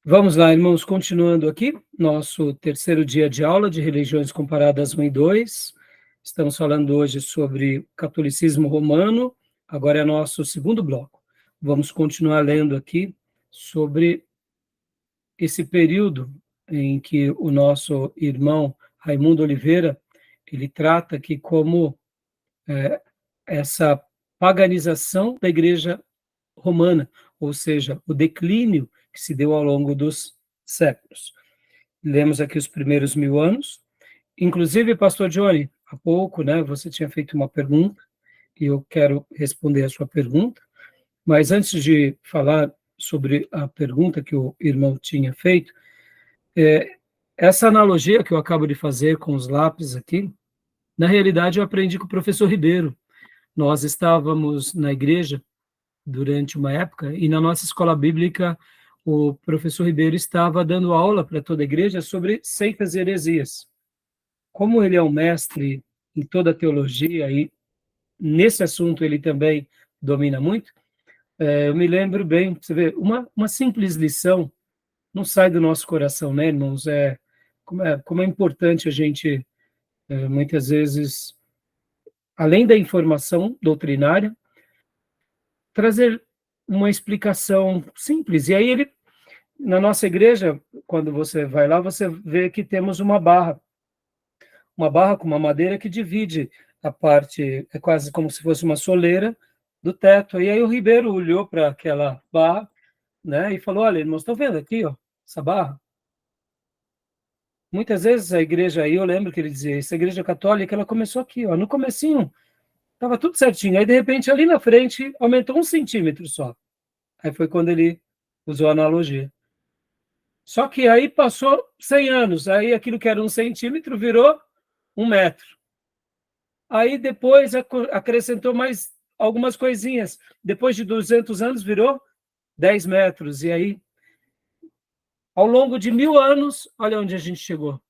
Vamos lá, irmãos, continuando aqui, nosso terceiro dia de aula de Religiões Comparadas 1 e 2. Estamos falando hoje sobre o catolicismo romano, agora é nosso segundo bloco. Vamos continuar lendo aqui sobre esse período em que o nosso irmão Raimundo Oliveira, ele trata aqui como essa paganização da Igreja Romana, ou seja, o declínio que se deu ao longo dos séculos. Lemos aqui os primeiros 1000 anos. Inclusive, pastor Johnny, há pouco, né, você tinha feito uma pergunta, e eu quero responder a sua pergunta, mas antes de falar sobre a pergunta que o irmão tinha feito, essa analogia que eu acabo de fazer com os lápis aqui, na realidade eu aprendi com o professor Ribeiro. Nós estávamos na igreja durante uma época, e na nossa escola bíblica, o professor Ribeiro estava dando aula para toda a igreja sobre seitas e heresias. Como ele é um mestre em toda a teologia, e nesse assunto ele também domina muito, eu me lembro bem, você vê, uma simples lição não sai do nosso coração, né, irmãos? Como é importante a gente, muitas vezes, além da informação doutrinária, trazer uma explicação simples. E aí na nossa igreja, quando você vai lá, você vê que temos uma barra com uma madeira que divide a parte, é quase como se fosse uma soleira do teto. E aí o Ribeiro olhou para aquela barra, né, e falou: olha, irmãos, estão vendo aqui, ó, essa barra? Muitas vezes a igreja, aí eu lembro que ele dizia, essa igreja católica, ela começou aqui, ó, no comecinho, estava tudo certinho. Aí, de repente, ali na frente, aumentou 1 centímetro só. Aí foi quando ele usou a analogia. Só que aí passou 100 anos, aí aquilo que era 1 centímetro virou 1 metro. Aí depois acrescentou mais algumas coisinhas. Depois de 200 anos virou 10 metros. E aí, ao longo de 1000 anos, olha onde a gente chegou.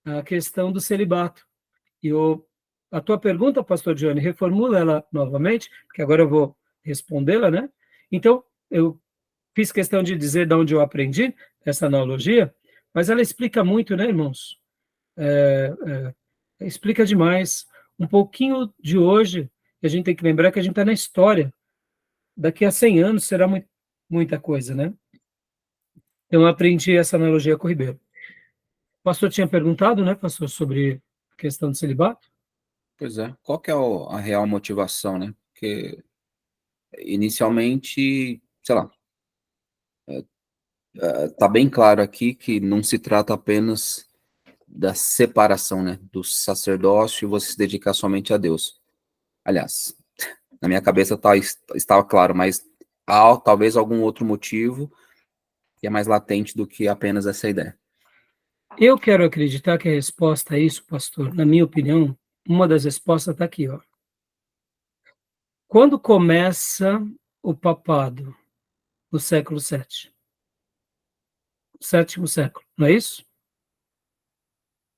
A questão do celibato. E a tua pergunta, pastor Johnny, reformula ela novamente, porque agora eu vou respondê-la, né? Então, eu fiz questão de dizer de onde eu aprendi essa analogia, mas ela explica muito, né, irmãos? Explica demais. Um pouquinho de hoje, e a gente tem que lembrar que a gente está na história. Daqui a 100 anos será muita coisa, né? Então, eu aprendi essa analogia com o Ribeiro. O pastor tinha perguntado, né, pastor, sobre a questão do celibato? Pois é. Qual que é a real motivação, né? Porque inicialmente, sei lá, tá bem claro aqui que não se trata apenas da separação, né, do sacerdócio e você se dedicar somente a Deus. Aliás, na minha cabeça estava claro, mas há talvez algum outro motivo que é mais latente do que apenas essa ideia. Eu quero acreditar que a resposta a isso, pastor, na minha opinião, uma das respostas está aqui, ó. Quando começa o papado? No século VII. Sétimo século, não é isso?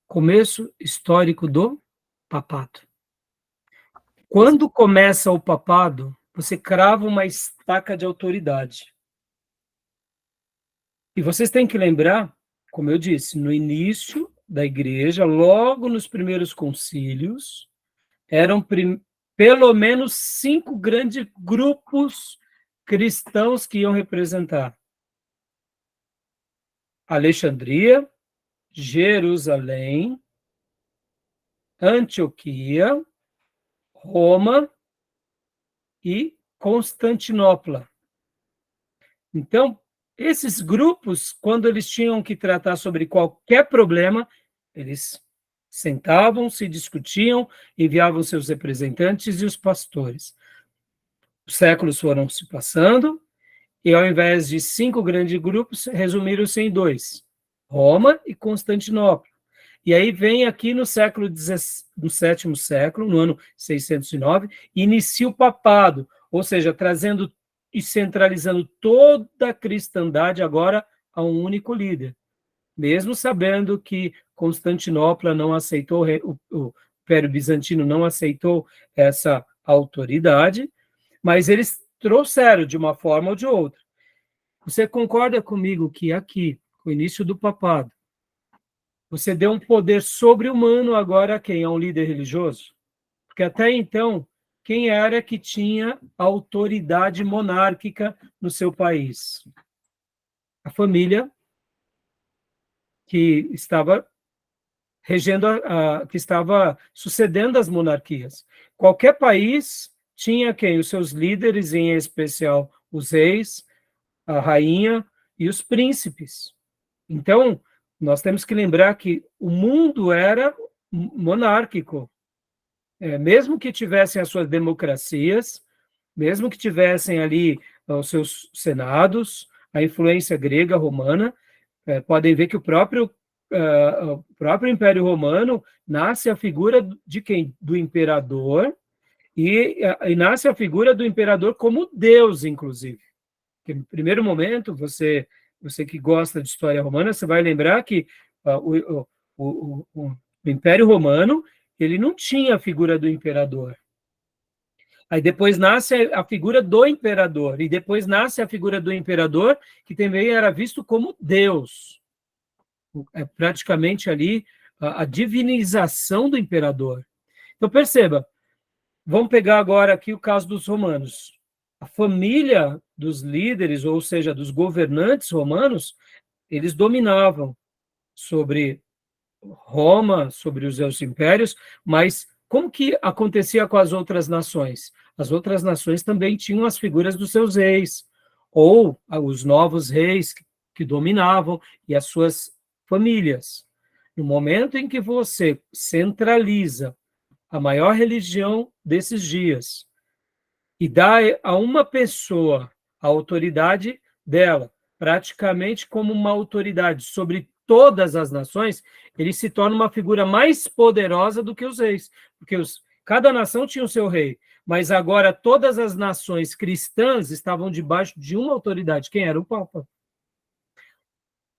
Começo histórico do papado. Quando começa o papado, você crava uma estaca de autoridade. E vocês têm que lembrar, como eu disse, no início da igreja, logo nos primeiros concílios, eram pelo menos 5 grandes grupos cristãos que iam representar Alexandria, Jerusalém, Antioquia, Roma e Constantinopla. Então, esses grupos, quando eles tinham que tratar sobre qualquer problema, eles sentavam, se discutiam, enviavam seus representantes e os pastores. Os séculos foram se passando, e ao invés de 5 grandes grupos, resumiram-se em 2, Roma e Constantinopla. E aí vem aqui no sétimo século, no ano 609, inicia o papado, ou seja, trazendo e centralizando toda a cristandade agora a um único líder. Mesmo sabendo que Constantinopla não aceitou, o Império Bizantino não aceitou essa autoridade, mas eles trouxeram de uma forma ou de outra. Você concorda comigo que aqui, com o início do papado, você deu um poder sobre-humano agora a quem? A um líder religioso? Porque até então, quem era que tinha autoridade monárquica no seu país? A família que estava regendo, que estava sucedendo as monarquias. Qualquer país tinha quem? Os seus líderes, em especial os reis, a rainha e os príncipes. Então, nós temos que lembrar que o mundo era monárquico. Mesmo que tivessem as suas democracias, mesmo que tivessem ali os seus senados, a influência grega, romana, podem ver que o próprio Império Romano nasce a figura de quem? Do imperador, e nasce a figura do imperador como Deus, inclusive. Porque no primeiro momento, você que gosta de história romana, você vai lembrar que o Império Romano ele não tinha a figura do imperador. Aí depois nasce a figura do imperador, e depois nasce a figura do imperador, que também era visto como Deus. É praticamente ali a divinização do imperador. Então, perceba, vamos pegar agora aqui o caso dos romanos. A família dos líderes, ou seja, dos governantes romanos, eles dominavam sobre Roma, sobre os seus impérios, mas como que acontecia com as outras nações? As outras nações também tinham as figuras dos seus reis, ou os novos reis que dominavam, e as suas famílias. No momento em que você centraliza a maior religião desses dias e dá a uma pessoa a autoridade dela, praticamente como uma autoridade sobre todas as nações, ele se torna uma figura mais poderosa do que os reis, porque cada nação tinha o seu rei, mas agora todas as nações cristãs estavam debaixo de uma autoridade, quem era o Papa.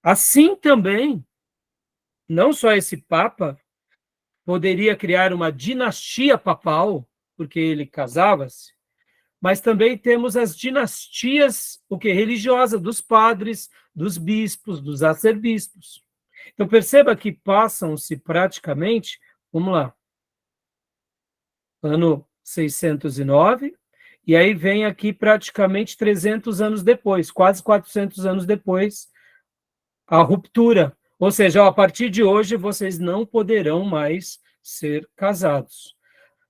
Assim também, não só esse Papa poderia criar uma dinastia papal, porque ele casava-se, mas também temos as dinastias religiosas dos padres, dos bispos, dos arcebispos. Então, perceba que passam-se praticamente, vamos lá, ano 609, e aí vem aqui praticamente 300 anos depois, quase 400 anos depois, a ruptura. Ou seja, a partir de hoje vocês não poderão mais ser casados.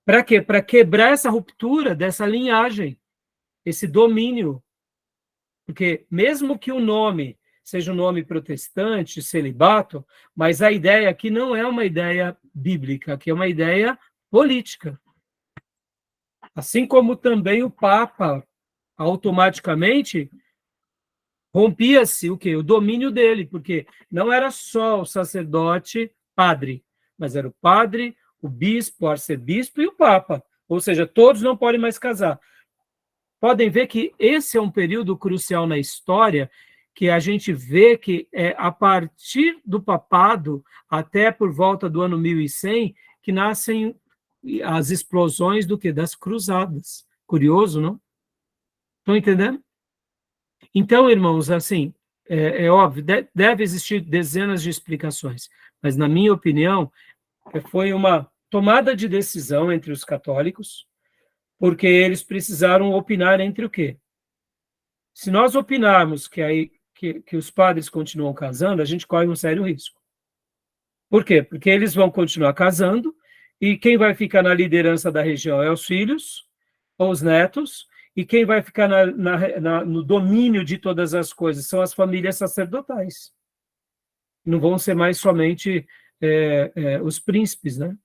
Para quê? Para quebrar essa ruptura dessa linhagem, esse domínio. Porque mesmo que o nome seja um nome protestante, celibato, mas a ideia aqui não é uma ideia bíblica, aqui é uma ideia política. Assim como também o Papa, automaticamente, rompia-se o quê? O domínio dele, porque não era só o sacerdote padre, mas era o padre, o bispo, o arcebispo e o Papa. Ou seja, todos não podem mais casar. Podem ver que esse é um período crucial na história, que a gente vê que a partir do papado, até por volta do ano 1100, que nascem as explosões do quê? Das cruzadas. Curioso, não? Estão entendendo? Então, irmãos, assim, é óbvio, deve existir dezenas de explicações, mas, na minha opinião, foi uma tomada de decisão entre os católicos, porque eles precisaram opinar entre o quê? Se nós opinarmos que os padres continuam casando, a gente corre um sério risco. Por quê? Porque eles vão continuar casando, e quem vai ficar na liderança da região é os filhos, ou os netos, e quem vai ficar no domínio de todas as coisas são as famílias sacerdotais. Não vão ser mais somente os príncipes, né?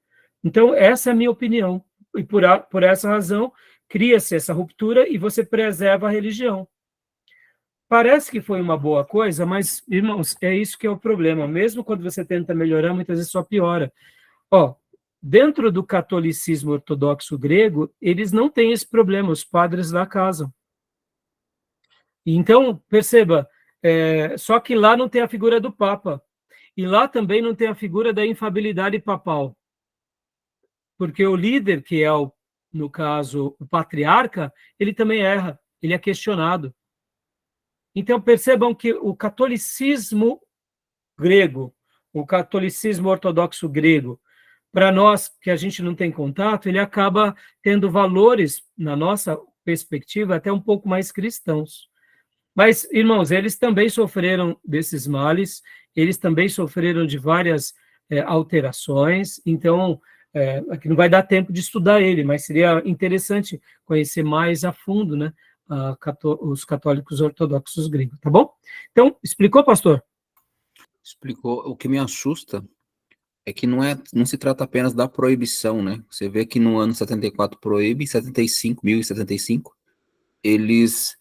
Então, essa é a minha opinião. E por essa razão, cria-se essa ruptura e você preserva a religião. Parece que foi uma boa coisa, mas, irmãos, é isso que é o problema. Mesmo quando você tenta melhorar, muitas vezes só piora. Dentro do catolicismo ortodoxo grego, eles não têm esse problema, os padres lá casam. Então, perceba, só que lá não tem a figura do Papa. E lá também não tem a figura da infabilidade papal. Porque o líder, que é, no caso, o patriarca, ele também erra, ele é questionado. Então, percebam que o catolicismo grego, o catolicismo ortodoxo grego, para nós que a gente não tem contato, ele acaba tendo valores, na nossa perspectiva, até um pouco mais cristãos. Mas, irmãos, eles também sofreram desses males, eles também sofreram de várias alterações, então, aqui não vai dar tempo de estudar ele, mas seria interessante conhecer mais a fundo, né, os católicos ortodoxos gregos, tá bom? Então, explicou, pastor? Explicou. O que me assusta é que não se trata apenas da proibição, né? Você vê que no ano 74 proíbe, 1075, eles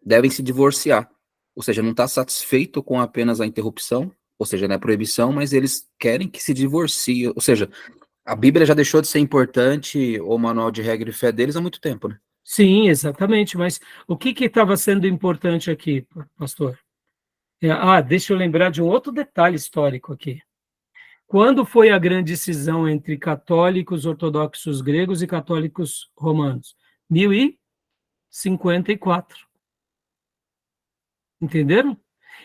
devem se divorciar. Ou seja, não está satisfeito com apenas a interrupção, ou seja, não é proibição, mas eles querem que se divorcie. Ou seja, a Bíblia já deixou de ser importante, o manual de regra e fé deles há muito tempo, né? Sim, exatamente, mas o que estava sendo importante aqui, pastor? Deixa eu lembrar de um outro detalhe histórico aqui. Quando foi a grande cisão entre católicos ortodoxos gregos e católicos romanos? 1054. Entenderam?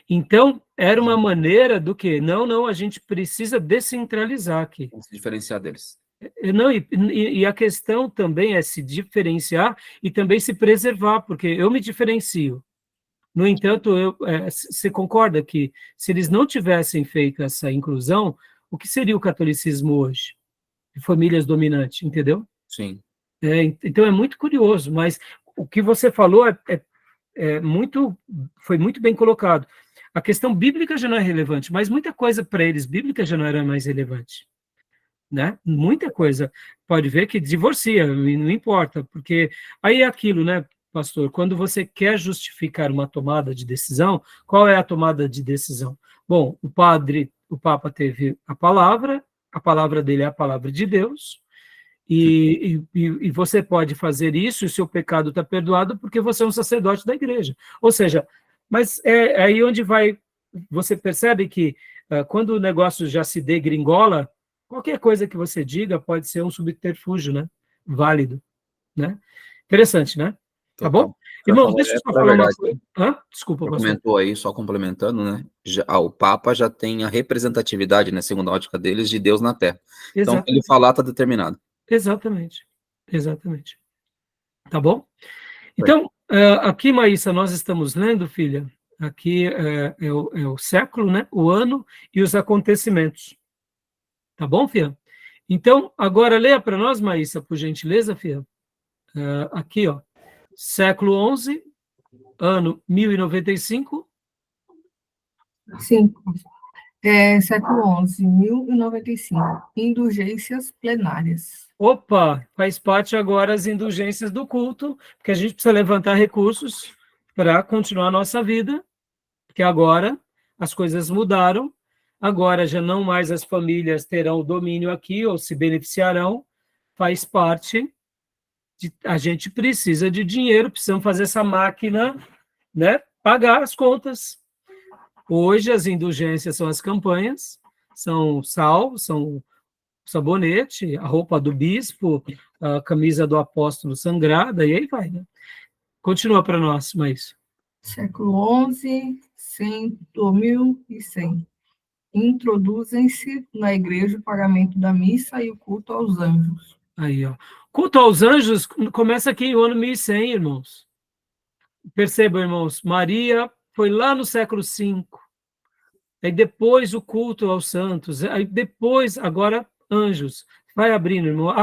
Então, era uma maneira do quê? Não, a gente precisa descentralizar aqui. Se diferenciar deles. Não, e a questão também é se diferenciar e também se preservar, porque eu me diferencio. No entanto, você concorda que se eles não tivessem feito essa inclusão, o que seria o catolicismo hoje? De famílias dominantes, entendeu? Sim. Então é muito curioso, mas o que você falou foi muito bem colocado. A questão bíblica já não é relevante, mas muita coisa para eles bíblica já não era mais relevante. Né? Muita coisa. Pode ver que divorcia, não importa, porque aí é aquilo, né, pastor? Quando você quer justificar uma tomada de decisão, qual é a tomada de decisão? Bom, o Papa teve a palavra dele é a palavra de Deus, e você pode fazer isso, e o seu pecado está perdoado porque você é um sacerdote da igreja. Ou seja, mas é aí onde você percebe que quando o negócio já se degringola, qualquer coisa que você diga pode ser um subterfúgio, né? Válido, né? Interessante, né? Tá bom? Irmãos, deixa eu só falar uma coisa. Desculpa, pastor. Comentou aí, só complementando, né? O Papa já tem a representatividade, né, segundo a ótica deles, de Deus na Terra. Então, ele falar está determinado. Exatamente. Tá bom? Então, aqui, Maísa, nós estamos lendo, filha, aqui é o século, né? O ano e os acontecimentos. Tá bom, filha? Então, agora leia para nós, Maísa, por gentileza, filha. Aqui, ó. Século XI, ano 1095. Sim, século XI, 1095. Indulgências plenárias. Opa, faz parte agora as indulgências do culto, porque a gente precisa levantar recursos para continuar a nossa vida, porque agora as coisas mudaram, agora já não mais as famílias terão domínio aqui ou se beneficiarão, faz parte, a gente precisa de dinheiro, precisamos fazer essa máquina, né, pagar as contas. Hoje as indulgências são as campanhas, são sal, são sabonete, a roupa do bispo, a camisa do apóstolo sangrada, e aí vai, né? Continua para nós, mas... Século XI, 1100. Introduzem-se na igreja o pagamento da missa e o culto aos anjos. Aí, ó. Culto aos anjos começa aqui no ano 1100, irmãos. Percebam, irmãos, Maria foi lá no século V. Aí depois o culto aos santos. Aí depois, agora, anjos. Vai abrindo, irmão.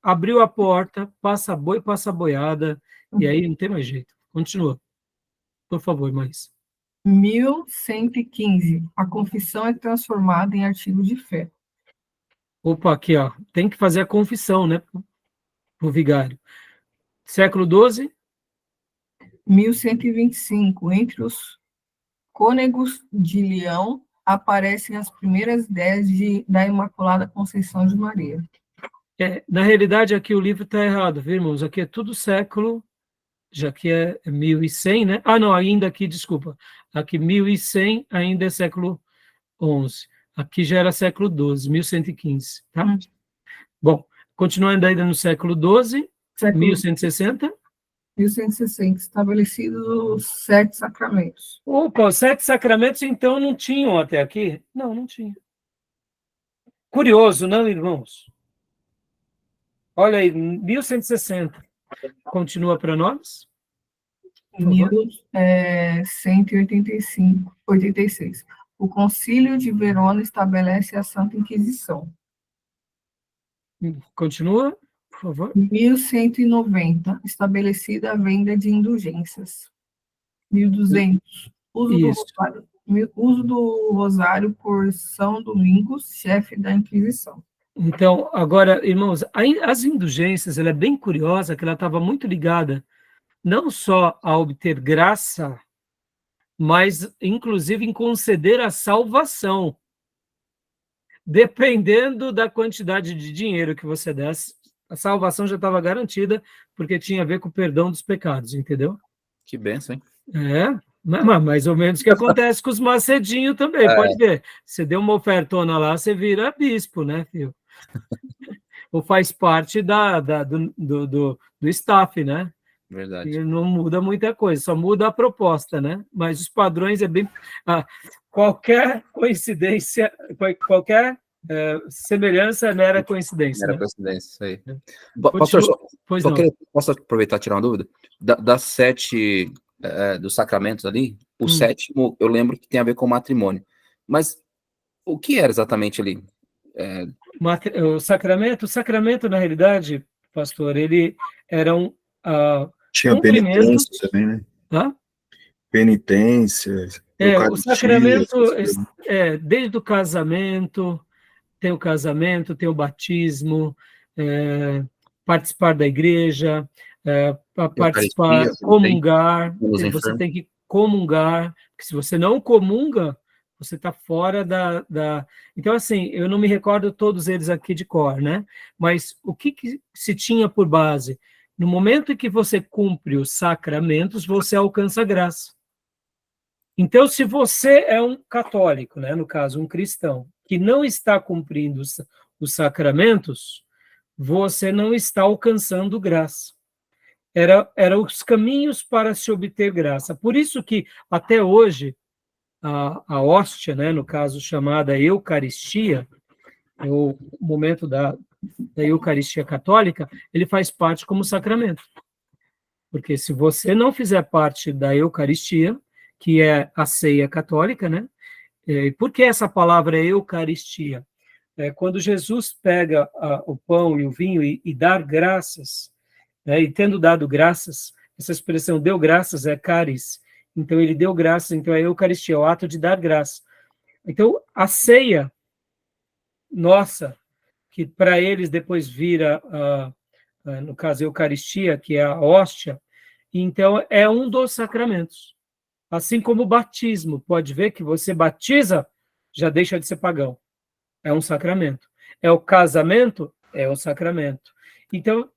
Abriu a porta, passa boi, passa boiada, e aí não tem mais jeito. Continua. Por favor, mais. 1115. A confissão é transformada em artigo de fé. Opa, aqui, ó. Tem que fazer a confissão, né? Para o vigário. Século XII. 1125. Entre os cônegos de Leão aparecem as primeiras ideias da Imaculada Conceição de Maria. Na realidade, aqui o livro está errado, viu, irmãos? Aqui é tudo século, já que é 1100, né? Não, ainda aqui, desculpa. Aqui 1100 ainda é século XI. Aqui já era século XII, 1115, tá? Bom, continuando ainda no século XII, 1160. 1160, estabelecidos os 7 sacramentos. Opa, os 7 sacramentos, então, não tinham até aqui? Não, não tinha. Curioso, não, irmãos? Olha aí, 1160. Continua para nós? Por favor. 1186. O Concílio de Verona estabelece a Santa Inquisição. Continua, por favor. 1190, estabelecida a venda de indulgências. 1200, uso do rosário por São Domingos, chefe da Inquisição. Então, agora, irmãos, as indulgências, ela é bem curiosa, que ela estava muito ligada não só a obter graça, mas, inclusive, em conceder a salvação. Dependendo da quantidade de dinheiro que você desse, a salvação já estava garantida, porque tinha a ver com o perdão dos pecados, entendeu? Que benção, hein? Mais ou menos o que acontece com os macedinhos também, pode ver. Você deu uma ofertona lá, você vira bispo, né, filho? Ou faz parte do staff, né? Verdade. E não muda muita coisa, só muda a proposta, né? Mas os padrões é bem... qualquer coincidência, qualquer semelhança é mera coincidência. Mera né? coincidência, isso aí. Pastor, posso aproveitar e tirar uma dúvida? Das 7 dos sacramentos ali, o 7º, eu lembro que tem a ver com matrimônio. Mas o que era exatamente ali? O sacramento, na realidade, pastor, ele era um tinha penitência também, né? Hã? Penitência, o sacramento, desde o casamento, tem o batismo, participar da igreja, participar, comungar, você tem que comungar, porque se você não comunga, você está fora da... Então, assim, eu não me recordo todos eles aqui de cor, né? Mas o que se tinha por base? No momento em que você cumpre os sacramentos, você alcança a graça. Então, se você é um católico, né, no caso, um cristão, que não está cumprindo os sacramentos, você não está alcançando graça. Eram os caminhos para se obter graça. Por isso que, até hoje, a hóstia, né, no caso chamada Eucaristia, o momento da Eucaristia católica, ele faz parte como sacramento. Porque se você não fizer parte da Eucaristia, que é a ceia católica, né? Por que essa palavra é Eucaristia? Quando Jesus pega o pão e o vinho e dá graças, né, e tendo dado graças, essa expressão deu graças é caris, então ele deu graças, então é Eucaristia, é o ato de dar graça. Então, a ceia nossa, que para eles depois vira, no caso, a Eucaristia, que é a hóstia, então é um dos sacramentos. Assim como o batismo, pode ver que você batiza, já deixa de ser pagão. É um sacramento. É o casamento, é um sacramento. Então,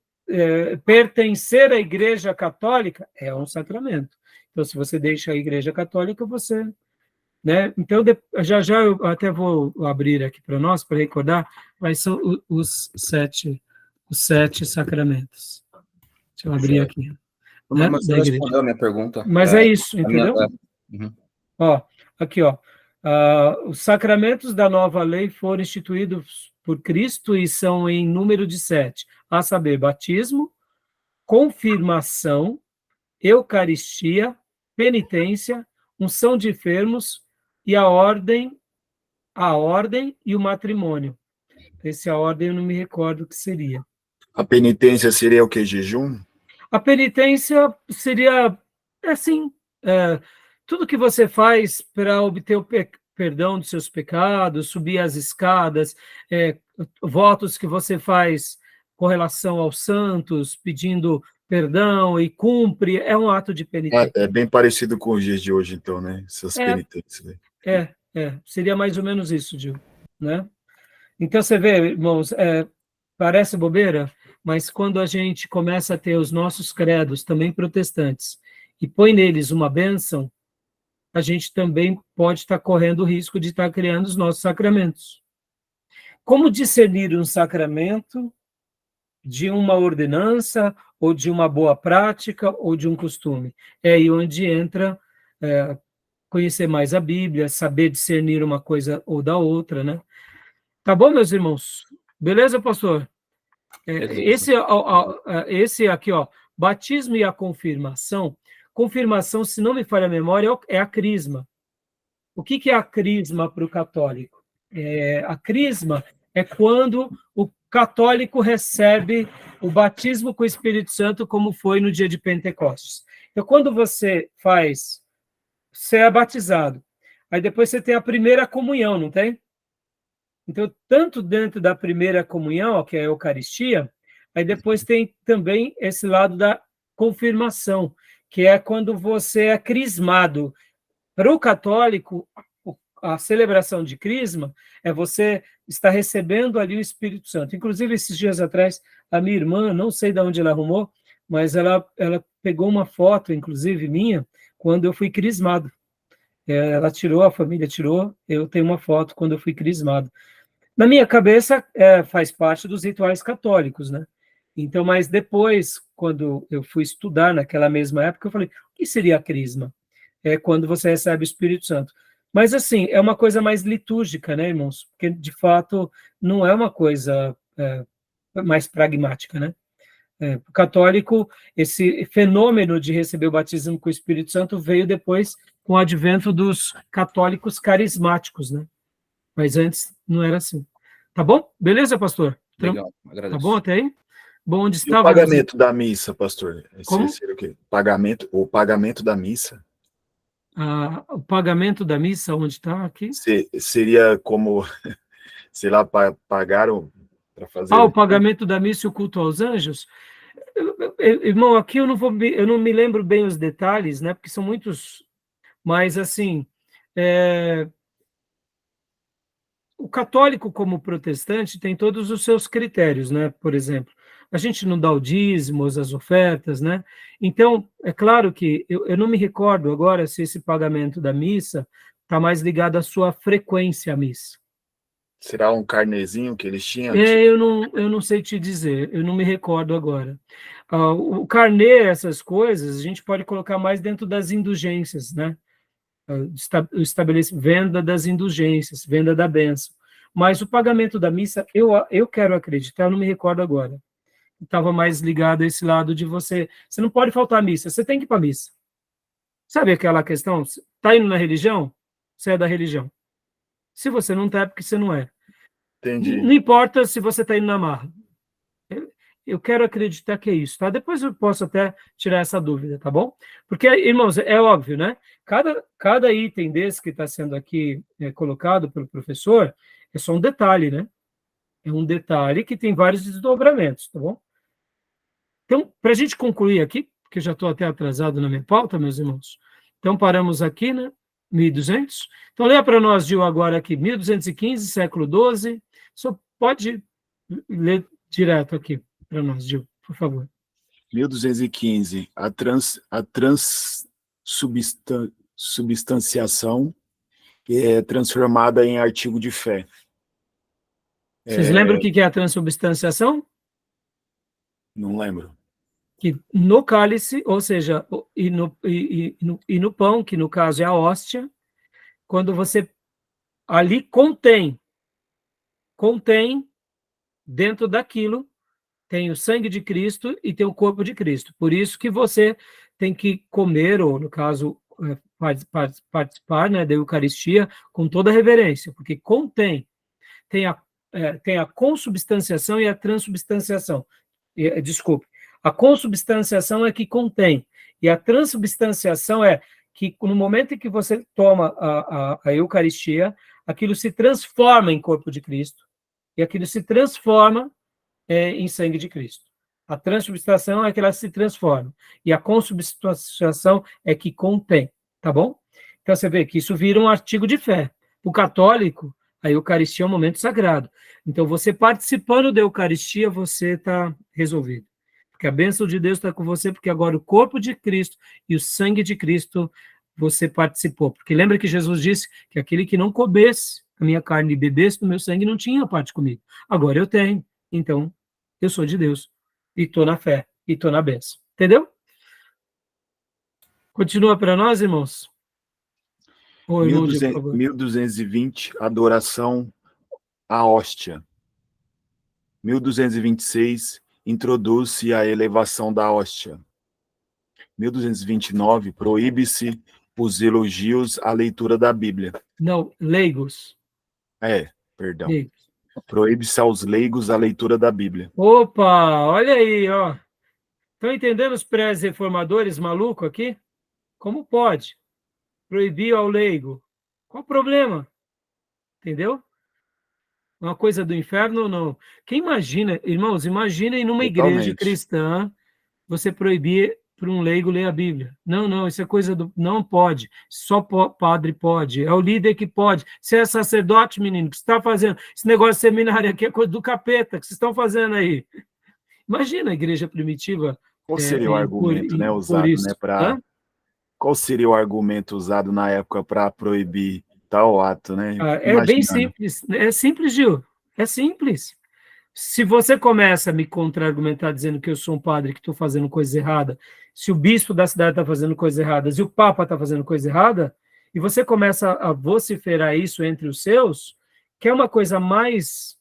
pertencer à Igreja Católica é um sacramento. Então, se você deixa a Igreja Católica, você... Né? Então, já eu até vou abrir aqui para nós, para recordar, quais são os sete sacramentos. Deixa eu abrir aqui. Mas você respondeu a minha pergunta. Mas é isso, entendeu? Uhum. Aqui, os sacramentos da nova lei foram instituídos por Cristo e são em número de 7, a saber, batismo, confirmação, Eucaristia, penitência, unção de enfermos e a ordem e o matrimônio. Esse a ordem eu não me recordo o que seria. A penitência seria o que? Jejum? A penitência seria, assim, tudo que você faz para obter o perdão dos seus pecados, subir as escadas, votos que você faz com relação aos santos, pedindo perdão e cumpre, é um ato de penitência. É bem parecido com os dias de hoje, então, né? Essas penitências. Seria mais ou menos isso, Gil, né? Então, você vê, irmãos, parece bobeira, mas quando a gente começa a ter os nossos credos, também protestantes, e põe neles uma bênção, a gente também pode estar correndo o risco de estar criando os nossos sacramentos. Como discernir um sacramento de uma ordenança, ou de uma boa prática, ou de um costume. É aí onde entra conhecer mais a Bíblia, saber discernir uma coisa ou da outra, né? Tá bom, meus irmãos? Beleza, pastor? Beleza. Esse aqui, ó, batismo e a confirmação. Confirmação, se não me falha a memória, é a crisma. O que é a crisma para o católico? A crisma é quando o católico recebe o batismo com o Espírito Santo, como foi no dia de Pentecostes. Então, quando você é batizado, aí depois você tem a primeira comunhão, não tem? Então, tanto dentro da primeira comunhão, que é a Eucaristia, aí depois tem também esse lado da confirmação, que é quando você é crismado. Para o católico, a celebração de crisma é você estar recebendo ali o Espírito Santo. Inclusive, esses dias atrás, a minha irmã, não sei de onde ela arrumou, mas ela pegou uma foto, inclusive minha, quando eu fui crismado. Ela tirou, a família tirou, eu tenho uma foto quando eu fui crismado. Na minha cabeça, faz parte dos rituais católicos, né? Então, mas depois, quando eu fui estudar naquela mesma época, eu falei, o que seria a crisma? É quando você recebe o Espírito Santo. Mas, assim, é uma coisa mais litúrgica, né, irmãos? Porque, de fato, não é uma coisa mais pragmática, né? O católico, esse fenômeno de receber o batismo com o Espírito Santo veio depois com o advento dos católicos carismáticos, né? Mas antes não era assim. Tá bom? Beleza, pastor? Legal, Tá agradeço. bom até aí? Bom, onde E o estava? pagamento da missa, pastor? Como? Seria o quê? O pagamento da missa? O pagamento da missa, onde está aqui? Seria como, sei lá, pagaram para fazer... O pagamento da missa e o culto aos anjos? Irmão, aqui eu não me lembro bem os detalhes, né? Porque são muitos, mas assim, o católico, como o protestante, tem todos os seus critérios, né? Por exemplo, a gente não dá o dízimo, as ofertas, né? Então, é claro que eu não me recordo agora se esse pagamento da missa está mais ligado à sua frequência à missa. Será um carnezinho que eles tinham? Eu não sei te dizer, eu não me recordo agora. O carnê, essas coisas, a gente pode colocar mais dentro das indulgências, né? Venda das indulgências, venda da bênção. Mas o pagamento da missa, eu quero acreditar, eu não me recordo agora. Estava mais ligado a esse lado de você não pode faltar a missa, você tem que ir para a missa. Sabe aquela questão? Está indo na religião? Você é da religião. Se você não está, é porque você não é. Entendi. Não importa se você está indo na marra. Eu quero acreditar que é isso, tá? Depois eu posso até tirar essa dúvida, tá bom? Porque, irmãos, é óbvio, né? Cada item desse que está sendo aqui colocado pelo professor é só um detalhe, né? É um detalhe que tem vários desdobramentos, tá bom? Então, para a gente concluir aqui, porque eu já estou até atrasado na minha pauta, meus irmãos. Então, paramos aqui, né? 1200. Então, leia para nós, Gil, agora aqui, 1215, século XII. Só pode ler direto aqui para nós, Gil, por favor. 1215, a transubstanciação é transformada em artigo de fé. Vocês lembram o que é a transubstanciação? Não lembro. Que no cálice, ou seja, e no pão, que no caso é a hóstia, quando você ali contém dentro daquilo, tem o sangue de Cristo e tem o corpo de Cristo. Por isso que você tem que comer, ou no caso, participar, né, da Eucaristia com toda reverência, porque tem a consubstanciação e a transubstanciação. Desculpe. A consubstanciação é que contém, e a transubstanciação é que no momento em que você toma a Eucaristia, aquilo se transforma em corpo de Cristo, e aquilo se transforma em sangue de Cristo. A transubstanciação é que ela se transforma, e a consubstanciação é que contém, tá bom? Então você vê que isso vira um artigo de fé. O católico, a Eucaristia é um momento sagrado. Então você participando da Eucaristia, você está resolvido. Porque a bênção de Deus está com você, porque agora o corpo de Cristo e o sangue de Cristo você participou. Porque lembra que Jesus disse que aquele que não comesse a minha carne e bebesse do meu sangue não tinha parte comigo. Agora eu tenho. Então, eu sou de Deus. e estou na fé, e estou na bênção. Entendeu? Continua para nós, irmãos? Ô, irmão, por favor. 1220, adoração à hóstia. 1226, introduz-se a elevação da hóstia. 1229, proíbe-se os elogios à leitura da Bíblia. Não, leigos. Perdão. Leigos. Proíbe-se aos leigos a leitura da Bíblia. Opa, olha aí, ó. Estão entendendo os pré-reformadores malucos aqui? Como pode proibir ao leigo? Qual o problema? Entendeu? Uma coisa do inferno ou não? Quem imagina, irmãos, imaginem numa igreja cristã você proibir para um leigo ler a Bíblia. Não, isso é coisa do... Não pode. Só padre pode. É o líder que pode. Você é sacerdote, menino, o que você está fazendo? Esse negócio de seminário aqui é coisa do capeta. O que vocês estão fazendo aí? Imagina a igreja primitiva. Qual seria o argumento, usado, para... Qual seria o argumento usado na época para proibir tal ato, né? É bem simples. É simples, Gil. É simples. Se você começa a me contra-argumentar dizendo que eu sou um padre que estou fazendo coisa errada, se o bispo da cidade está fazendo coisa errada, se o papa está fazendo coisa errada, e você começa a vociferar isso entre os seus, que é uma coisa mais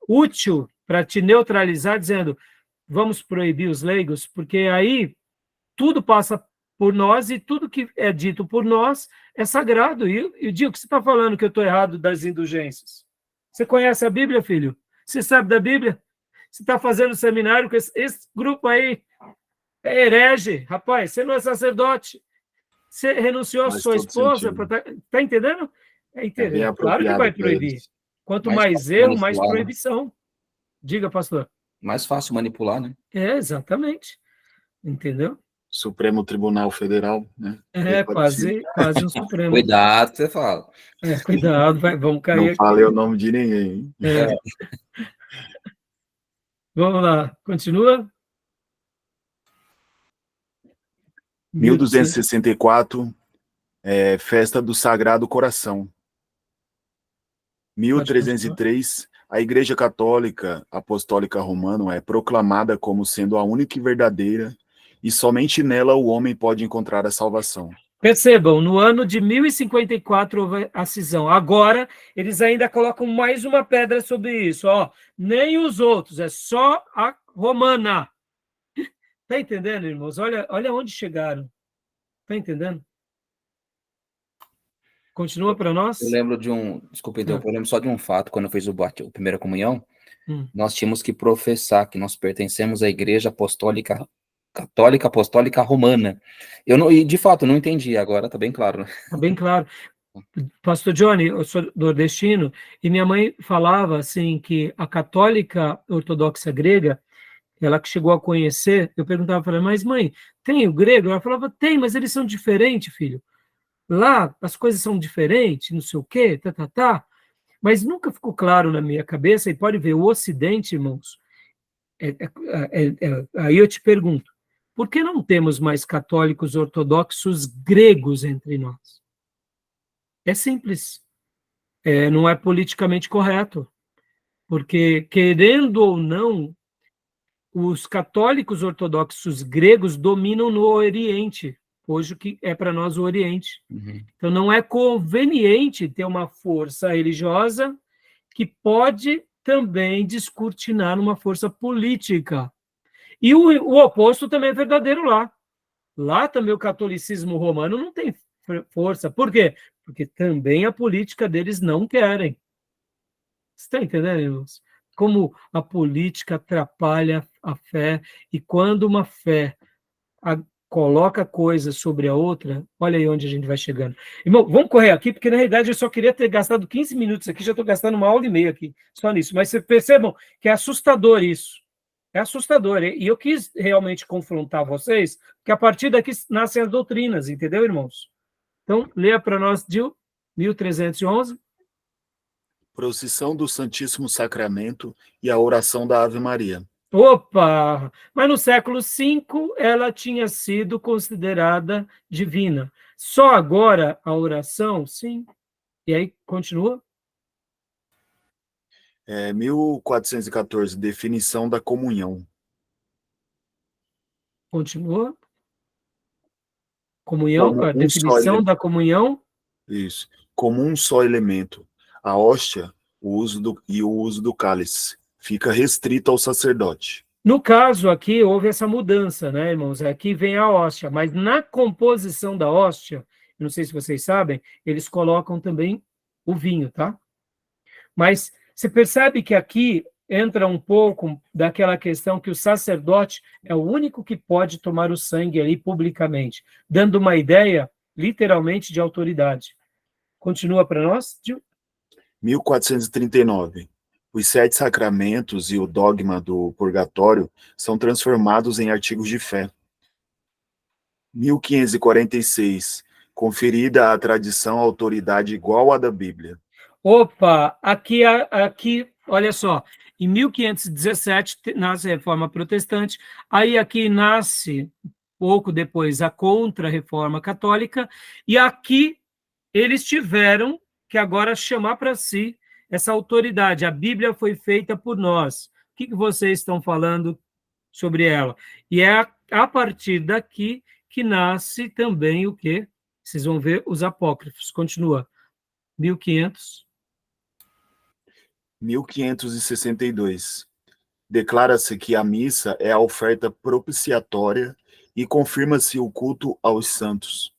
útil para te neutralizar, dizendo, vamos proibir os leigos, porque aí tudo passa por nós e tudo que é dito por nós é sagrado. E eu digo que você está falando que eu estou errado das indulgências. Você conhece a Bíblia, filho? Você sabe da Bíblia? Você está fazendo seminário com esse grupo aí? É herege, rapaz. Você não é sacerdote. Você renunciou à sua esposa. Está entendendo? Claro que vai proibir. Quanto mais erro, mais proibição. Diga, pastor. Mais fácil manipular, né? Exatamente. Entendeu? Supremo Tribunal Federal, né? Quase um Supremo. Cuidado, você fala. Cuidado, vamos cair. Não falei o nome de ninguém. Vamos lá, continua. 1264, Festa do Sagrado Coração. 1303, a Igreja Católica Apostólica Romana é proclamada como sendo a única e verdadeira, e somente nela o homem pode encontrar a salvação. Percebam, no ano de 1054 houve a cisão. Agora, eles ainda colocam mais uma pedra sobre isso. Ó, nem os outros, é só a romana. Está entendendo, irmãos? Olha onde chegaram. Está entendendo? Continua para nós? Eu lembro de desculpa, eu lembro só de um fato, quando eu fiz a primeira comunhão, nós tínhamos que professar que nós pertencemos à Igreja Católica Apostólica Romana. E de fato, não entendi, agora está bem claro. Está bem claro. Pastor Johnny, eu sou nordestino, e minha mãe falava assim que a católica ortodoxa grega, ela que chegou a conhecer, eu perguntava para ela, mas mãe, tem o grego? Ela falava, tem, mas eles são diferentes, filho. Lá as coisas são diferentes, não sei o quê, mas nunca ficou claro na minha cabeça, e pode ver, o Ocidente, irmãos, aí eu te pergunto, por que não temos mais católicos ortodoxos gregos entre nós? É simples. Não é politicamente correto. Porque, querendo ou não, os católicos ortodoxos gregos dominam no Oriente, hoje o que é para nós o Oriente. Então, não é conveniente ter uma força religiosa que pode também descortinar uma força política. E o oposto também é verdadeiro lá. Lá também o catolicismo romano não tem força. Por quê? Porque também a política deles não querem. Você está entendendo, irmãos? Como a política atrapalha a fé, e quando uma fé coloca coisas sobre a outra, olha aí onde a gente vai chegando. Irmão, vamos correr aqui, porque na realidade eu só queria ter gastado 15 minutos aqui, já estou gastando 1h30 aqui, só nisso. Mas vocês percebam que é assustador isso. É assustador. E eu quis realmente confrontar vocês, porque a partir daqui nascem as doutrinas, entendeu, irmãos? Então, leia para nós, Gil, 1311. Procissão do Santíssimo Sacramento e a oração da Ave Maria. Opa! Mas no século V ela tinha sido considerada divina. Só agora a oração, sim. E aí, continua? 1414, definição da comunhão. Continua. Comunhão, Como a um só definição da comunhão. Isso. Como um só elemento. A hóstia o uso do cálice fica restrito ao sacerdote. No caso aqui, houve essa mudança, né, irmãos? Aqui vem a hóstia, mas na composição da hóstia, não sei se vocês sabem, eles colocam também o vinho, tá? Mas você percebe que aqui entra um pouco daquela questão que o sacerdote é o único que pode tomar o sangue ali publicamente, dando uma ideia, literalmente, de autoridade. Continua para nós, Gil? 1439. Os 7 sacramentos e o dogma do purgatório são transformados em artigos de fé. 1546. Conferida à tradição autoridade igual à da Bíblia. Opa, aqui, olha só, em 1517 nasce a Reforma Protestante, aí aqui nasce, pouco depois, a Contra-Reforma Católica, e aqui eles tiveram que agora chamar para si essa autoridade. A Bíblia foi feita por nós. O que vocês estão falando sobre ela? E é a partir daqui que nasce também o quê? Vocês vão ver os apócrifos. Continua. 1500. 1562. Declara-se que a missa é a oferta propiciatória e confirma-se o culto aos santos.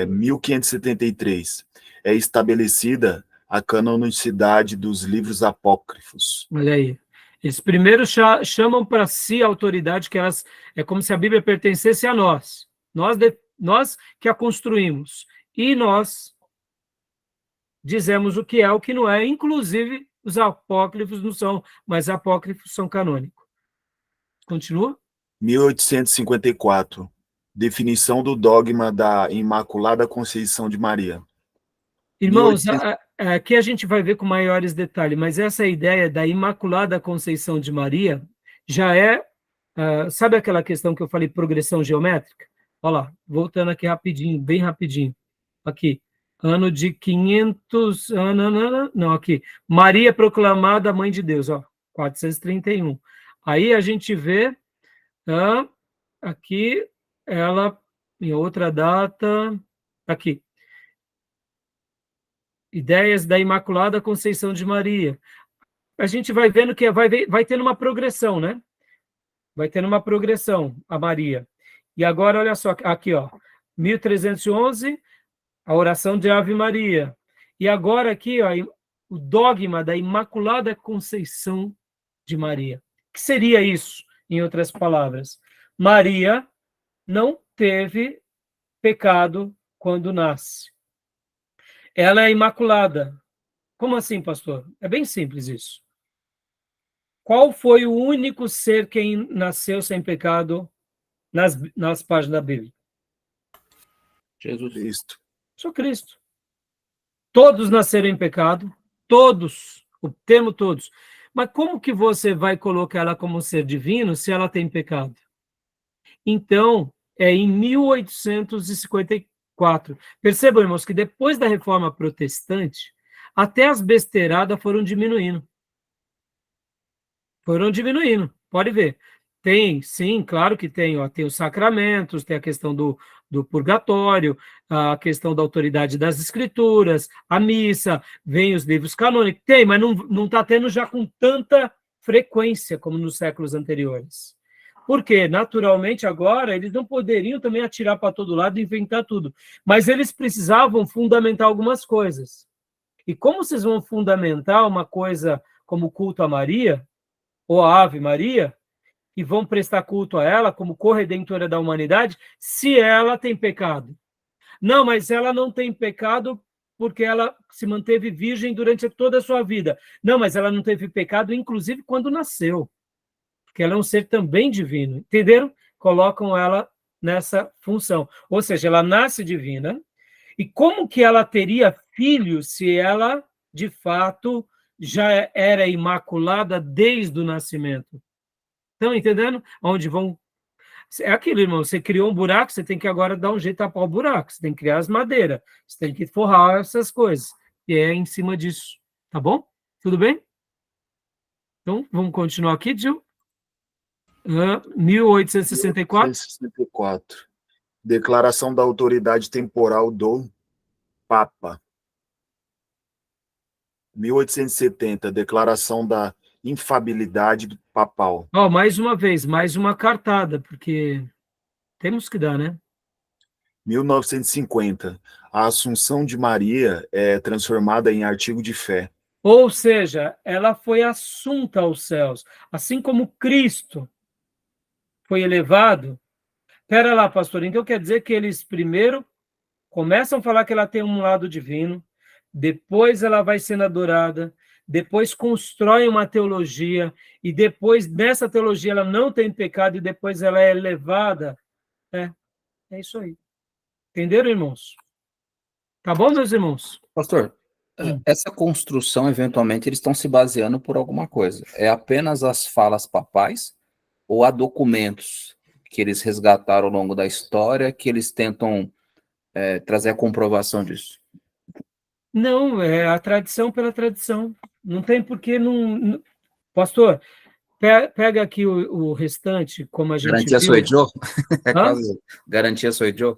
1573. É estabelecida a canonicidade dos livros apócrifos. Olha aí. Eles primeiro chamam para si a autoridade, que elas é como se a Bíblia pertencesse a nós. Nós que a construímos. E nós dizemos o que é, o que não é. Inclusive, os apócrifos não são, mas apócrifos são canônicos. Continua? 1854. Definição do dogma da Imaculada Conceição de Maria. Irmãos, aqui a gente vai ver com maiores detalhes, mas essa ideia da Imaculada Conceição de Maria já é, sabe aquela questão que eu falei, progressão geométrica? Olha lá, voltando aqui rapidinho, bem rapidinho. Aqui, ano de 500, não, aqui, Maria proclamada Mãe de Deus, ó, 431. Aí a gente vê, aqui, ela, em outra data, aqui, Ideias da Imaculada Conceição de Maria. A gente vai vendo que vai tendo uma progressão, né? Vai tendo uma progressão, a Maria. E agora, olha só, aqui, ó, 1311, a oração de Ave Maria. E agora aqui, ó, o dogma da Imaculada Conceição de Maria. O que seria isso, em outras palavras? Maria não teve pecado quando nasce. Ela é imaculada. Como assim, pastor? É bem simples isso. Qual foi o único ser que nasceu sem pecado nas páginas da Bíblia? Jesus. Cristo. Só Cristo. Todos nasceram em pecado, todos, o termo todos. Mas como que você vai colocar ela como um ser divino se ela tem pecado? Então, é em 1854. Percebam, irmãos, que depois da Reforma Protestante, até as besteiradas foram diminuindo. Foram diminuindo, pode ver. Tem, sim, claro que tem, ó, tem os sacramentos, tem a questão do purgatório, a questão da autoridade das escrituras, a missa, vem os livros canônicos, tem, mas não está tendo já com tanta frequência como nos séculos anteriores. Porque, naturalmente, agora, eles não poderiam também atirar para todo lado e inventar tudo, mas eles precisavam fundamentar algumas coisas. E como vocês vão fundamentar uma coisa como o culto a Maria, ou a Ave Maria, e vão prestar culto a ela como corredentora da humanidade, se ela tem pecado? Não, mas ela não tem pecado porque ela se manteve virgem durante toda a sua vida. Não, mas ela não teve pecado, inclusive, quando nasceu. Porque ela é um ser também divino. Entenderam? Colocam ela nessa função. Ou seja, ela nasce divina. E como que ela teria filho se ela, de fato, já era imaculada desde o nascimento? Estão entendendo? Onde vão... É aquilo, irmão, você criou um buraco, você tem que agora dar um jeito de tapar o buraco, você tem que criar as madeiras, você tem que forrar essas coisas, e é em cima disso, tá bom? Tudo bem? Então, vamos continuar aqui, Gil? 1864? 1864. Declaração da autoridade temporal do Papa. 1870. Declaração da infabilidade papal. Ó, mais uma vez, mais uma cartada, porque temos que dar, né? 1950. A Assunção de Maria é transformada em artigo de fé. Ou seja, ela foi assunta aos céus, assim como Cristo foi elevado. Pera lá, pastor, então quer dizer que eles primeiro começam a falar que ela tem um lado divino, depois ela vai sendo adorada, depois constroem uma teologia, e depois nessa teologia ela não tem pecado, e depois ela é elevada. É isso aí. Entenderam, irmãos? Tá bom, meus irmãos? Pastor, essa construção, eventualmente, eles estão se baseando por alguma coisa. É apenas as falas papais ou há documentos que eles resgataram ao longo da história que eles tentam trazer a comprovação disso? Não, é a tradição pela tradição. Não tem por que não... Pastor, pega aqui o restante, como a gente Garantia viu. sou Joe? É Hã? quase garantia sou Joe?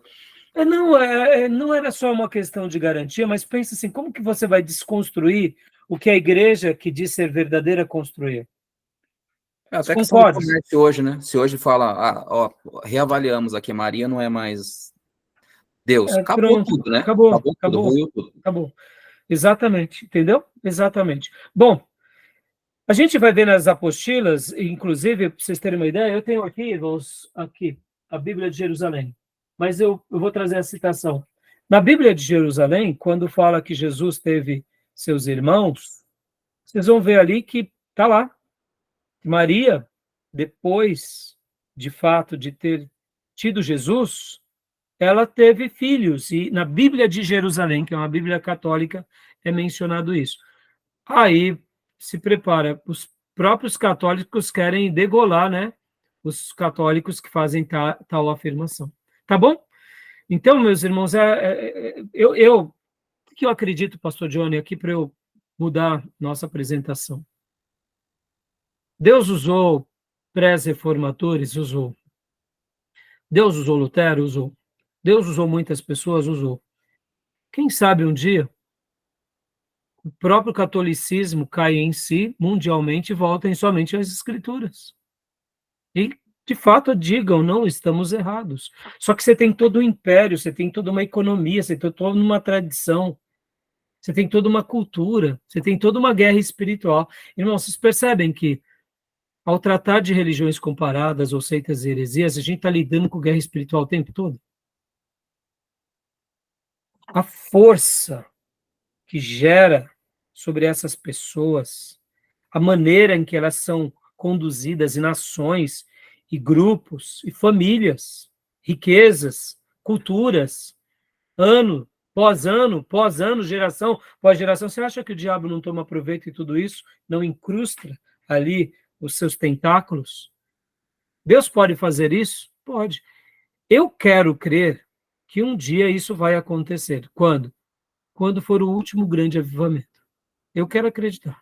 Não era só uma questão de garantia, mas pensa assim, como que você vai desconstruir o que a igreja que diz ser verdadeira construiu? Até questão de Concorda? comércio hoje, né? Se hoje fala, reavaliamos aqui, Maria não é mais Deus. Acabou Pronto, tudo, né? acabou. Tudo, ruiu tudo. Acabou. Exatamente, entendeu? Exatamente. Bom, a gente vai ver nas apostilas, inclusive, para vocês terem uma ideia, eu tenho aqui a Bíblia de Jerusalém, mas eu vou trazer a citação. Na Bíblia de Jerusalém, quando fala que Jesus teve seus irmãos, vocês vão ver ali que está lá, Maria, depois, de fato, de ter tido Jesus, ela teve filhos, e na Bíblia de Jerusalém, que é uma Bíblia católica, é mencionado isso. Aí se prepara, os próprios católicos querem degolar, né? Os católicos que fazem tal afirmação. Tá bom? Então, meus irmãos, o que eu acredito, pastor Johnny, aqui para eu mudar nossa apresentação. Deus usou pré-reformadores, usou. Deus usou Lutero, usou. Deus usou muitas pessoas, usou. Quem sabe um dia o próprio catolicismo cai em si, mundialmente, e voltem somente às escrituras. E, de fato, digam, não, estamos errados. Só que você tem todo um império, você tem toda uma economia, você tem toda uma tradição, você tem toda uma cultura, você tem toda uma guerra espiritual. Irmãos, vocês percebem que, ao tratar de religiões comparadas ou seitas e heresias, a gente está lidando com guerra espiritual o tempo todo? A força que gera sobre essas pessoas, a maneira em que elas são conduzidas em nações e grupos e famílias, riquezas, culturas, ano pós ano, geração pós geração. Você acha que o diabo não toma proveito de tudo isso? Não incrusta ali os seus tentáculos? Deus pode fazer isso? Pode. Eu quero crer que um dia isso vai acontecer. Quando? Quando for o último grande avivamento. Eu quero acreditar.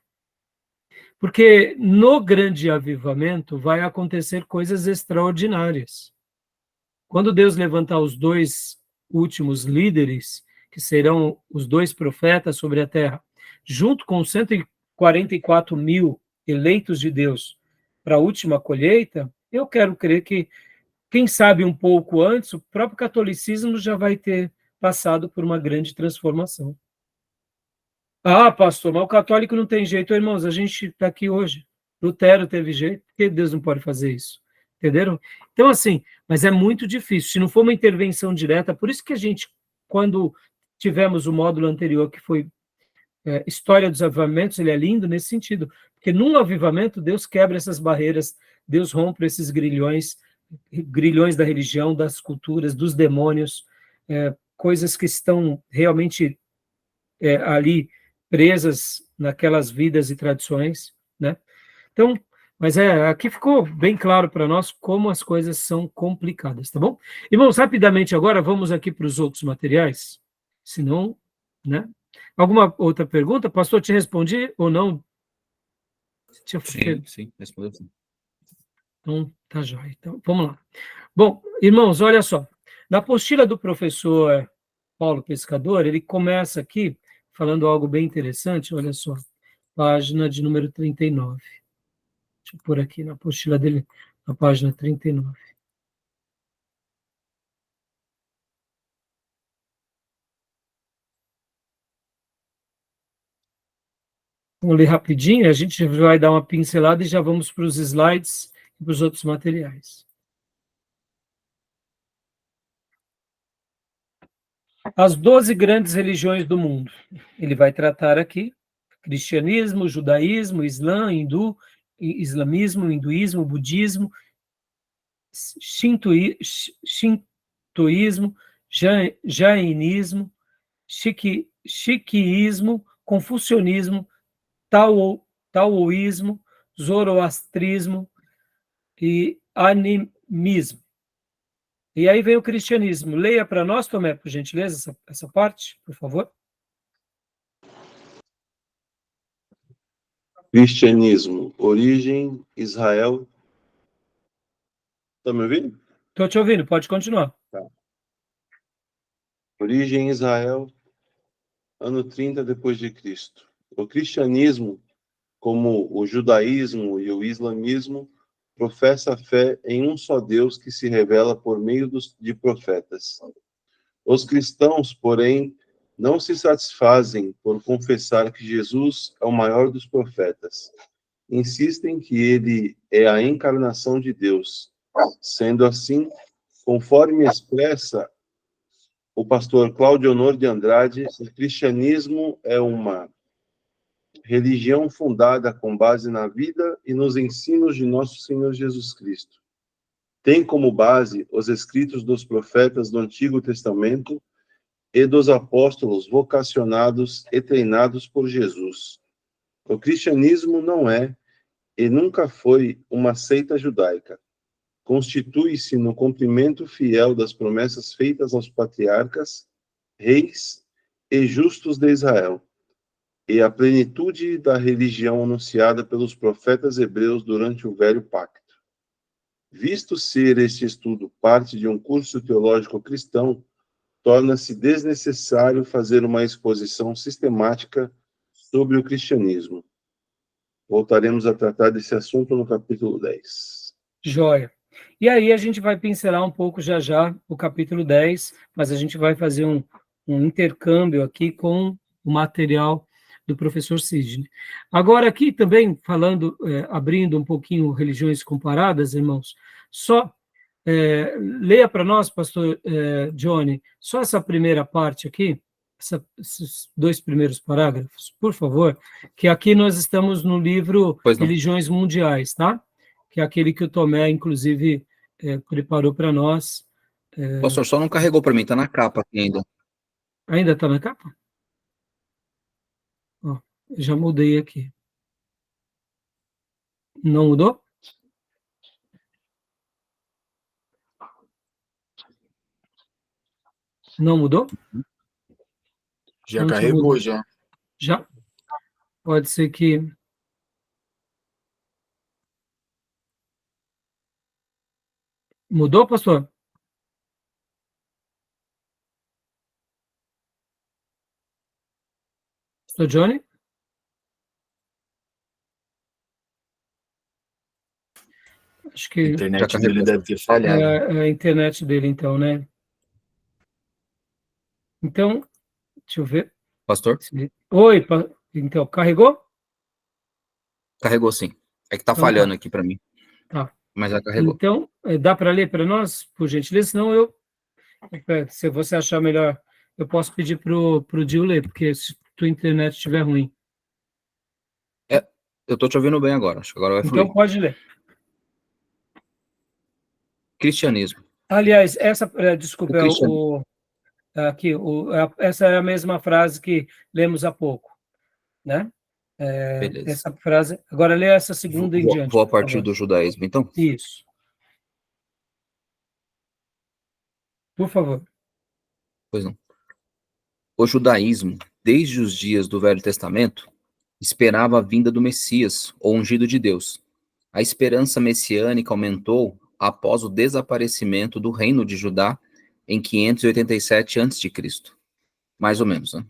Porque no grande avivamento vai acontecer coisas extraordinárias. Quando Deus levantar os dois últimos líderes, que serão os dois profetas sobre a terra, junto com 144 mil eleitos de Deus para a última colheita, eu quero crer que, quem sabe um pouco antes, o próprio catolicismo já vai ter passado por uma grande transformação. Ah, pastor, mas o católico não tem jeito. Irmãos, a gente está aqui hoje. Lutero teve jeito, porque Deus não pode fazer isso. Entenderam? Então, assim, mas é muito difícil. Se não for uma intervenção direta, por isso que a gente, quando tivemos o módulo anterior, que foi História dos Avivamentos, ele é lindo nesse sentido. Porque num avivamento, Deus quebra essas barreiras, Deus rompe esses grilhões da religião, das culturas, dos demônios, coisas que estão realmente ali presas naquelas vidas e tradições, né? Então, mas aqui ficou bem claro para nós como as coisas são complicadas, tá bom? Irmãos, rapidamente agora, vamos aqui para os outros materiais, senão, né? Alguma outra pergunta? Pastor, te respondi ou não? Sim, respondeu sim. Então, tá jóia. Então, vamos lá. Bom, irmãos, olha só. Na apostila do professor Paulo Pescador, ele começa aqui falando algo bem interessante, olha só, página de número 39. Deixa eu pôr aqui na apostila dele, na página 39. Vamos ler rapidinho, a gente vai dar uma pincelada e já vamos para os slides e para os outros materiais. As 12 grandes religiões do mundo. Ele vai tratar aqui cristianismo, judaísmo, islamismo, hinduísmo, budismo, shintoísmo, jainismo, sikhismo, confucionismo, taoísmo, zoroastrismo e animismo. E aí vem o cristianismo. Leia para nós, Tomé, por gentileza, essa parte, por favor. Cristianismo, origem, Israel. Está me ouvindo? Estou te ouvindo, pode continuar. Tá. Origem, Israel, ano 30 depois de Cristo. O cristianismo, como o judaísmo e o islamismo, professa a fé em um só Deus que se revela por meio de profetas. Os cristãos, porém, não se satisfazem por confessar que Jesus é o maior dos profetas. Insistem que ele é a encarnação de Deus. Sendo assim, conforme expressa o pastor Cláudio Honor de Andrade, o cristianismo é uma religião fundada com base na vida e nos ensinos de nosso Senhor Jesus Cristo. Tem como base os escritos dos profetas do Antigo Testamento e dos apóstolos vocacionados e treinados por Jesus. O cristianismo não é e nunca foi uma seita judaica. Constitui-se no cumprimento fiel das promessas feitas aos patriarcas, reis e justos de Israel, e a plenitude da religião anunciada pelos profetas hebreus durante o Velho Pacto. Visto ser este estudo parte de um curso teológico cristão, torna-se desnecessário fazer uma exposição sistemática sobre o cristianismo. Voltaremos a tratar desse assunto no capítulo 10. Joia. E aí a gente vai pincelar um pouco já o capítulo 10, mas a gente vai fazer um intercâmbio aqui com o material do professor Sidney. Agora aqui também, falando, abrindo um pouquinho religiões comparadas, irmãos, só leia para nós, pastor Johnny, só essa primeira parte aqui, esses 2 primeiros parágrafos, por favor, que aqui nós estamos no livro Religiões Mundiais, tá? Que é aquele que o Tomé, inclusive, preparou para nós. Pastor, só não carregou para mim, está na capa aqui ainda. Ainda está na capa? Ó, já mudei aqui. Não mudou? Não mudou? Já Não carregou, mudou. já. Já? Pode ser que... Mudou, pastor? Pastor Johnny? Acho A que internet dele deve ter é falhado. a internet dele, então, né? Então, deixa eu ver. Pastor? Oi, então, carregou? Carregou sim. É que tá Então, falhando aqui para mim. Tá. Mas já carregou. Então, dá para ler para nós, por gentileza? Senão se você achar melhor, eu posso pedir pro Dio ler, porque se tua internet estiver ruim. Eu tô te ouvindo bem agora, acho que agora vai fluir. Então, pode ler. Cristianismo. Aliás, desculpa, cristianismo. essa é a mesma frase que lemos há pouco, né? Beleza. Essa frase. Agora lê essa segunda em diante. Vou a por partir favor. do judaísmo, então? Isso. Por favor. Pois não. O judaísmo, desde os dias do Velho Testamento, esperava a vinda do Messias, ou ungido de Deus, A esperança messiânica aumentou após o desaparecimento do reino de Judá em 587 a.C. Mais ou menos, né?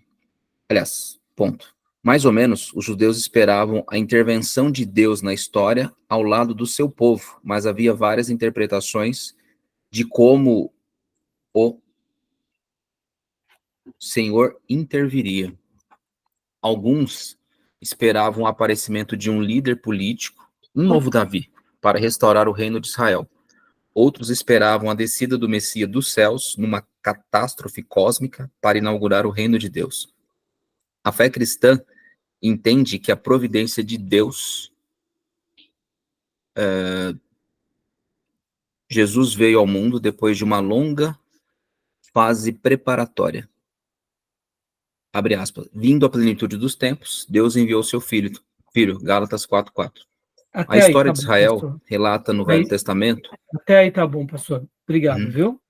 Aliás, ponto. Mais ou menos, os judeus esperavam a intervenção de Deus na história ao lado do seu povo, mas havia várias interpretações de como o Senhor interviria. Alguns esperavam o aparecimento de um líder político, um novo Davi, para restaurar o reino de Israel. Outros esperavam a descida do Messias dos céus numa catástrofe cósmica para inaugurar o reino de Deus. A fé cristã entende que a providência de Deus, Jesus veio ao mundo depois de uma longa fase preparatória. Abre aspas. Vindo à plenitude dos tempos, Deus enviou seu filho, Gálatas 4:4. A história de Israel relata no Velho Testamento. Até aí tá bom, pastor. Obrigado, viu?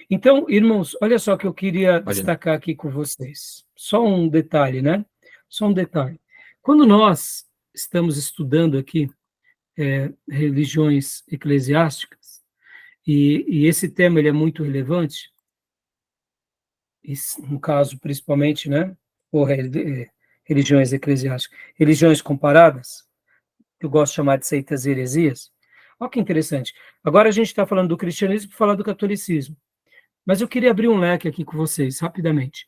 Então, irmãos, olha só que eu queria destacar aqui com vocês. Só um detalhe, né? Só um detalhe. Quando nós estamos estudando aqui religiões eclesiásticas, e esse tema ele é muito relevante, no caso, principalmente, né? Ou religiões eclesiásticas, religiões comparadas, que eu gosto de chamar de seitas e heresias. Olha que interessante. Agora a gente está falando do cristianismo para falar do catolicismo. Mas eu queria abrir um leque aqui com vocês, rapidamente.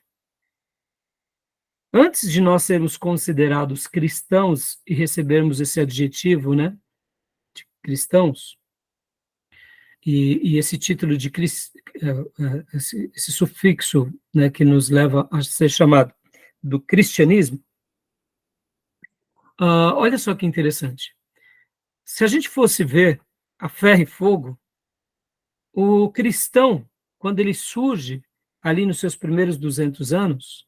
Antes de nós sermos considerados cristãos e recebermos esse adjetivo, né, de cristãos, e esse título de esse sufixo, né, que nos leva a ser chamado do cristianismo, olha só que interessante. Se a gente fosse ver a ferro e fogo, o cristão, quando ele surge ali nos seus primeiros 200 anos,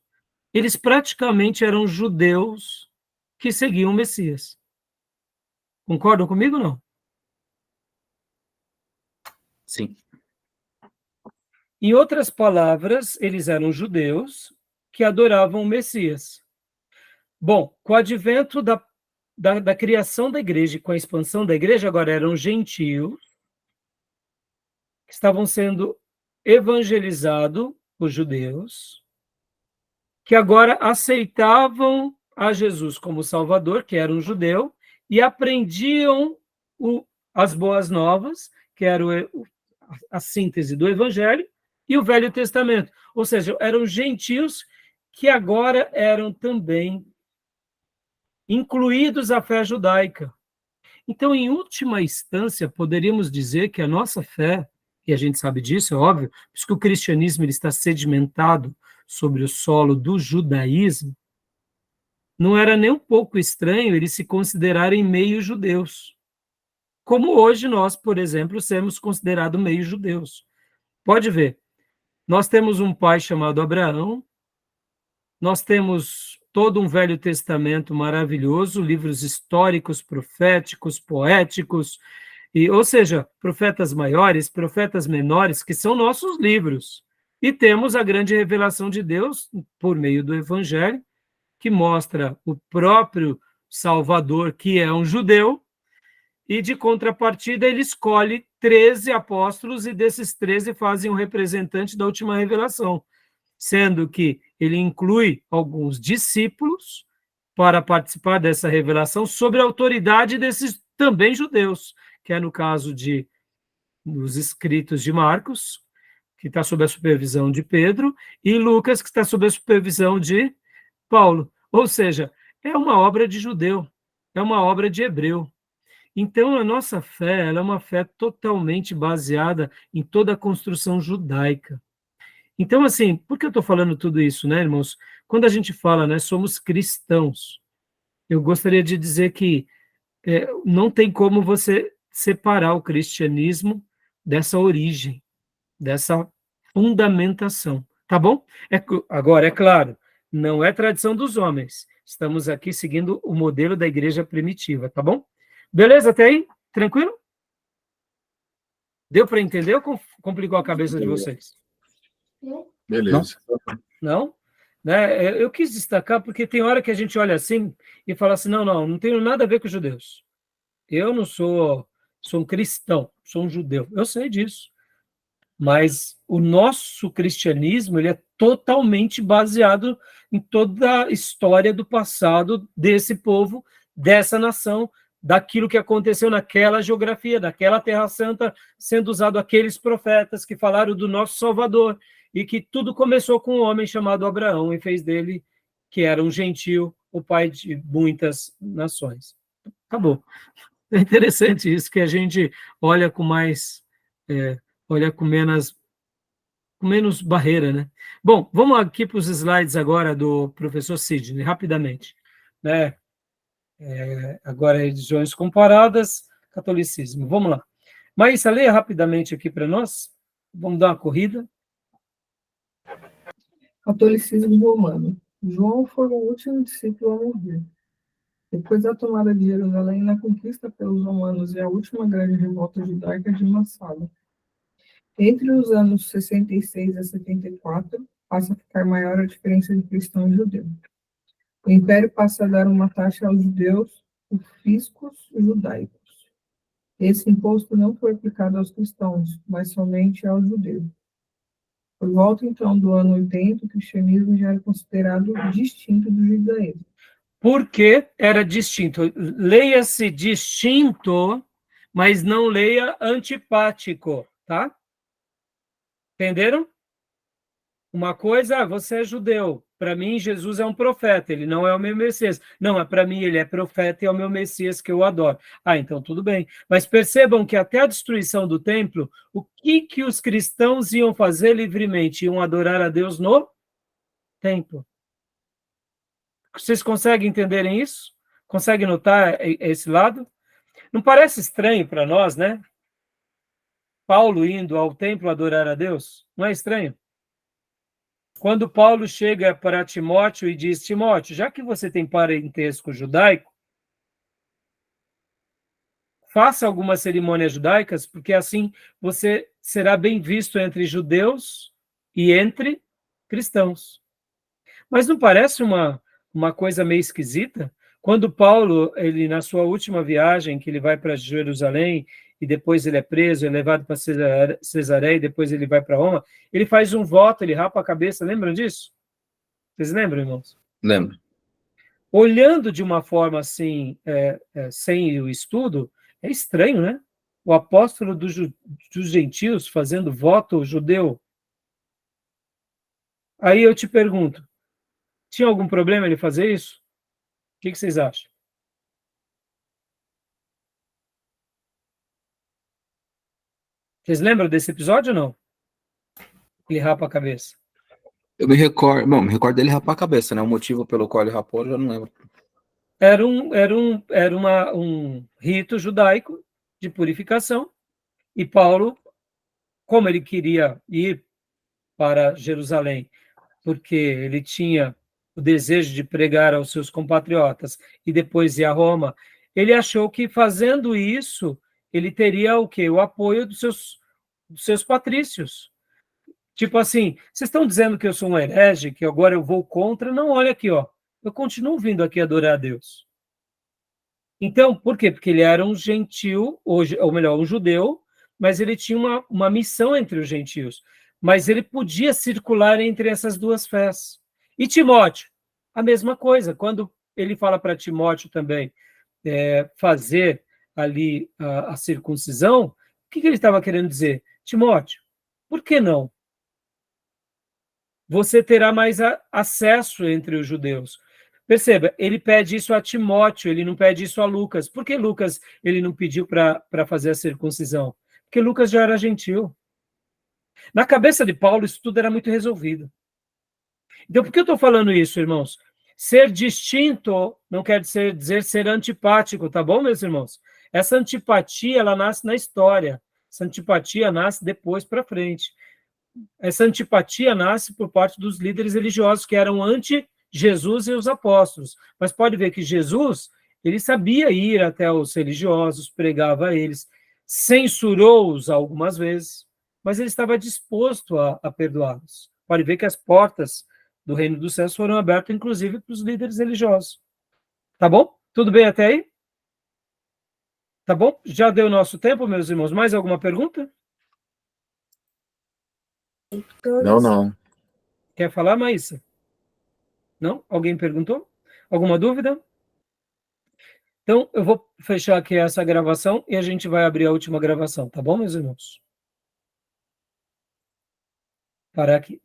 eles praticamente eram judeus que seguiam o Messias. Concordam comigo ou não? Sim. Em outras palavras, eles eram judeus que adoravam o Messias. Bom, com o advento da criação da igreja, com a expansão da igreja, agora eram gentios que estavam sendo evangelizados por judeus, que agora aceitavam a Jesus como Salvador, que era um judeu, e aprendiam as boas novas, que era a síntese do Evangelho, e o Velho Testamento. Ou seja, eram gentios que agora eram também incluídos à fé judaica. Então, em última instância, poderíamos dizer que a nossa fé, e a gente sabe disso, é óbvio, porque o cristianismo ele está sedimentado sobre o solo do judaísmo, não era nem um pouco estranho eles se considerarem meio judeus. Como hoje nós, por exemplo, somos considerados meio judeus. Pode ver, nós temos um pai chamado Abraão, nós temos todo um Velho Testamento maravilhoso, livros históricos, proféticos, poéticos, ou seja, profetas maiores, profetas menores, que são nossos livros. E temos a grande revelação de Deus por meio do Evangelho, que mostra o próprio Salvador, que é um judeu, e de contrapartida ele escolhe 13 apóstolos, e desses 13 fazem um representante da última revelação, sendo que ele inclui alguns discípulos para participar dessa revelação sob a autoridade desses também judeus, que é no caso dos escritos de Marcos, que está sob a supervisão de Pedro, e Lucas, que está sob a supervisão de Paulo. Ou seja, é uma obra de judeu, é uma obra de hebreu. Então, a nossa fé ela é uma fé totalmente baseada em toda a construção judaica. Então, assim, por que eu estou falando tudo isso, né, irmãos? Quando a gente fala, né, somos cristãos, eu gostaria de dizer que não tem como você separar o cristianismo dessa origem, dessa fundamentação, tá bom? Agora, é claro, não é tradição dos homens. Estamos aqui seguindo o modelo da igreja primitiva, tá bom? Beleza até aí? Tranquilo? Deu para entender ou complicou a cabeça de vocês? Beleza. Não? Né? Eu quis destacar porque tem hora que a gente olha assim e fala assim, não tenho nada a ver com os judeus. Eu não sou um cristão, sou um judeu. Eu sei disso. Mas o nosso cristianismo ele é totalmente baseado em toda a história do passado desse povo, dessa nação, daquilo que aconteceu naquela geografia, daquela Terra Santa, sendo usado aqueles profetas que falaram do nosso Salvador, e que tudo começou com um homem chamado Abraão e fez dele, que era um gentil, o pai de muitas nações. Acabou. É interessante isso, que a gente olha com mais... olha com menos barreira, né? Bom, vamos aqui para os slides agora do professor Sidney, rapidamente. Né? Agora, religiões comparadas, catolicismo. Vamos lá. Maísa, leia rapidamente aqui para nós. Vamos dar uma corrida. Catolicismo romano. João foi o último discípulo a morrer. Depois da tomada de Jerusalém na conquista pelos romanos e a última grande revolta judaica de Massala. Entre os anos 66 a 74, passa a ficar maior a diferença de cristão e judeu. O império passa a dar uma taxa aos judeus, os fiscos judaicos. Esse imposto não foi aplicado aos cristãos, mas somente aos judeus. Por volta, então, do ano 80, o cristianismo já era considerado distinto do judaísmo. Por que era distinto? Leia-se distinto, mas não leia antipático, tá? Entenderam? Uma coisa, você é judeu. Para mim, Jesus é um profeta, ele não é o meu Messias. Não, para mim, ele é profeta e é o meu Messias que eu adoro. Então tudo bem. Mas percebam que até a destruição do templo, o que os cristãos iam fazer livremente? Iam adorar a Deus no templo. Vocês conseguem entenderem isso? Conseguem notar esse lado? Não parece estranho para nós, né? Paulo indo ao templo adorar a Deus? Não é estranho? Quando Paulo chega para Timóteo e diz, Timóteo, já que você tem parentesco judaico, faça algumas cerimônias judaicas, porque assim você será bem visto entre judeus e entre cristãos. Mas não parece uma coisa meio esquisita? Quando Paulo, ele na sua última viagem, que ele vai para Jerusalém, e depois ele é preso, é levado para Cesareia, e depois ele vai para Roma, ele faz um voto, ele rapa a cabeça, lembram disso? Vocês lembram, irmãos? Lembro. Olhando de uma forma assim, sem o estudo, é estranho, né? O apóstolo dos gentios fazendo voto judeu. Aí eu te pergunto, tinha algum problema ele fazer isso? O que vocês acham? Vocês lembram desse episódio ou não? Ele rapa a cabeça. Eu me recordo dele rapar a cabeça, né? O motivo pelo qual ele rapou, eu já não lembro. Era um rito judaico de purificação, e Paulo, como ele queria ir para Jerusalém, porque ele tinha o desejo de pregar aos seus compatriotas e depois ir a Roma, ele achou que fazendo isso, ele teria o quê? O apoio dos seus patrícios. Tipo assim, vocês estão dizendo que eu sou um herege, que agora eu vou contra? Não, olha aqui, ó, eu continuo vindo aqui adorar a Deus. Então, por quê? Porque ele era um gentil, ou melhor, um judeu, mas ele tinha uma missão entre os gentios. Mas ele podia circular entre essas duas fés. E Timóteo, a mesma coisa. Quando ele fala para Timóteo também fazer ali a circuncisão, o que ele estava querendo dizer? Timóteo, por que não? Você terá mais acesso entre os judeus. Perceba, ele pede isso a Timóteo, ele não pede isso a Lucas. Por que Lucas ele não pediu para fazer a circuncisão? Porque Lucas já era gentil. Na cabeça de Paulo, isso tudo era muito resolvido. Então, por que eu estou falando isso, irmãos? Ser distinto não quer dizer ser antipático, tá bom, meus irmãos? Essa antipatia, ela nasce na história. Essa antipatia nasce depois para frente. Essa antipatia nasce por parte dos líderes religiosos que eram anti-Jesus e os apóstolos. Mas pode ver que Jesus, ele sabia ir até os religiosos, pregava a eles, censurou-os algumas vezes, mas ele estava disposto a perdoá-los. Pode ver que as portas do reino dos céus foram abertas, inclusive, para os líderes religiosos. Tá bom? Tudo bem até aí? Tá bom? Já deu nosso tempo, meus irmãos. Mais alguma pergunta? Não. Quer falar, Maísa? Não? Alguém perguntou? Alguma dúvida? Então, eu vou fechar aqui essa gravação e a gente vai abrir a última gravação, tá bom, meus irmãos? Parar aqui.